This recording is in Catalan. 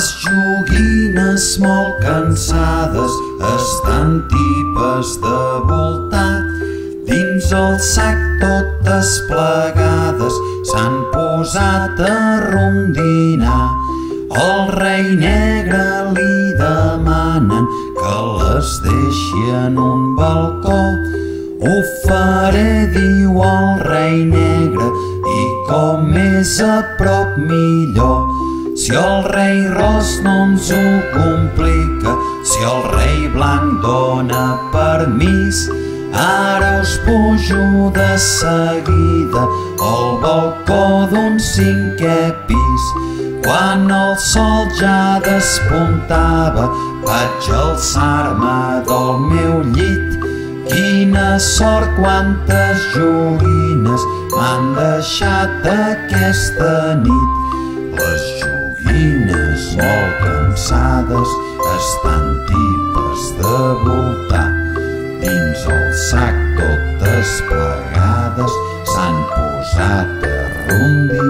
Les joguines molt cansades estan tipes de voltar. Dins el sac totes plegades s'han posat a rondinar. El rei negre li demanen que les deixi en un balcó. Ho faré, diu el rei negre, i com més a prop millor. Si el rei ros no ens ho complica, si el rei blanc dona permís, ara us pujo de seguida al balcó d'un 5è pis. Quan el sol ja despuntava, vaig alçar-me del meu llit. Quina sort, quantes joguines m'han deixat aquesta nit. Les joguines molt cansades estan tipes de voltar. Dins el sac totes plegades s'han posat a rondinar.